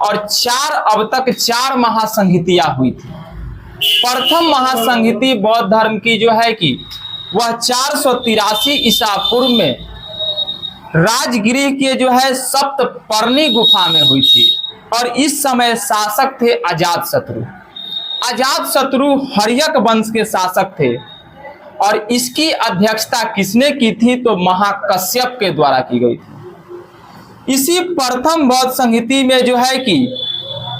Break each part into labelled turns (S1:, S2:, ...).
S1: और अब तक चार महासंहितियां हुई थी। प्रथम महासंहिति बौद्ध धर्म की जो है कि वह 483 ईसा पूर्व में राजगृह के जो है सप्तपर्णी गुफा में हुई थी और इस समय शासक थे अजातशत्रु। अजातशत्रु हर्यक वंश के शासक थे और इसकी अध्यक्षता किसने की थी? तो महाकश्यप के द्वारा की गई थी। इसी प्रथम बौद्ध संहिति में जो है कि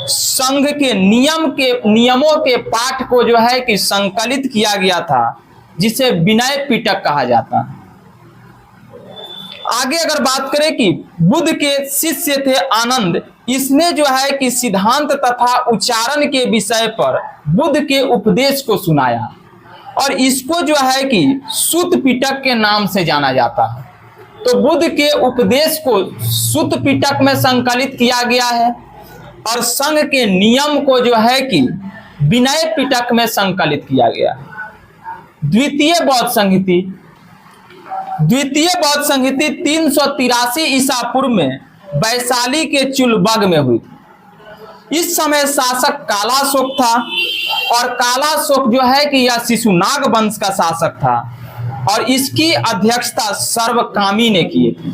S1: संघ के नियमों के पाठ को जो है कि संकलित किया गया था, जिसे विनय पिटक कहा जाता है। आगे अगर बात करें कि बुद्ध के शिष्य थे आनंद, इसने जो है कि सिद्धांत तथा उच्चारण के विषय पर बुद्ध के उपदेश को सुनाया और इसको जो है कि सूत पिटक के नाम से जाना जाता है। तो बुद्ध के उपदेश को सूत पिटक में संकलित किया गया है और संघ के नियम को जो है कि विनय पिटक में संकलित किया गया है। द्वितीय बौद्ध संहिति 383 ईसा पूर्व में वैशाली के चुलबग में हुई थी। इस समय शासक कालाशोक था और कालाशोक जो है कि यह शिशुनाग वंश का शासक था और इसकी अध्यक्षता सर्वकामी ने की थी।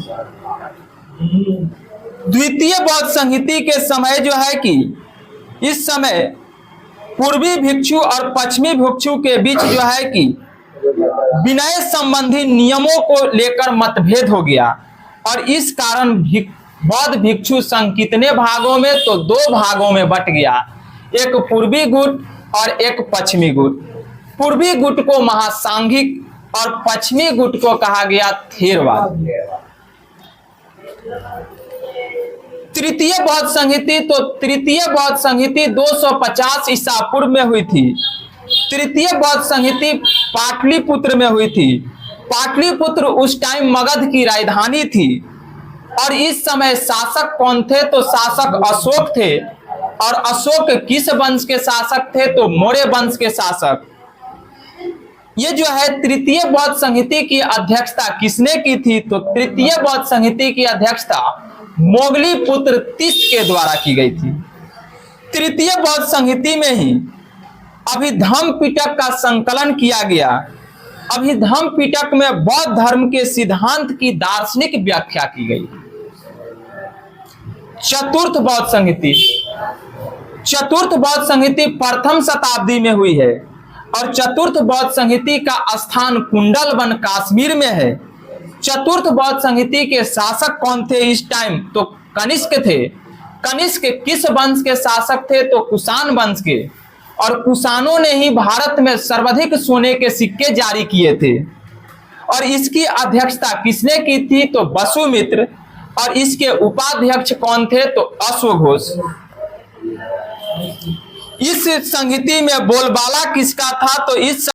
S1: द्वितीय बौद्ध संहिति के समय जो है कि इस समय पूर्वी भिक्षु और पश्चिमी भिक्षु के बीच जो है कि विनय संबंधी नियमों को लेकर मतभेद हो गया और इस कारण बौद्ध भिक्षु संघ कितने भागों में? तो दो भागों में बट गया, एक पूर्वी गुट और एक पश्चिमी गुट। पूर्वी गुट को महासांघिक और पश्चिमी गुट को कहा गया थेरवाद। तृतीय बौद्ध संहिति 250 ईसा पूर्व में हुई थी। तृतीय बौद्ध संहिति पाटलिपुत्र में हुई थी। पाटलिपुत्र उस टाइम मगध की राजधानी थी और इस समय शासक कौन थे? तो शासक अशोक थे और अशोक किस वंश के शासक थे? तो मौर्य वंश के शासक। ये जो है तृतीय बौद्ध संहिति की अध्यक्षता किसने की थी? तो तृतीय बौद्ध संहिति की अध्यक्षता मोगली पुत्र तिष्ट के द्वारा की गई थी। तृतीय बौद्ध संहिति में ही अभिधम्म पिटक का संकलन किया गया। अभिधम्म पिटक में बौद्ध धर्म के सिद्धांत की दार्शनिक व्याख्या की गई। चतुर्थ बौद्ध संहिति प्रथम शताब्दी में हुई है और चतुर्थ बौद्ध संहिति का स्थान कुंडलवन कश्मीर में है। चतुर्थ बौद्ध संहिति के शासक कौन थे इस टाइम? तो कनिष्क थे। कनिष्क किस वंश के शासक थे? तो कुषाण वंश के। और कुषाणों ने ही भारत में सर्वाधिक सोने के सिक्के जारी किए थे और इसकी अध्यक्षता किसने की थी? तो वसुमित्र। और इसके उपाध्यक्ष कौन थे? तो अश्वघोष। इस संहिति में बोलबाला किसका था? तो इस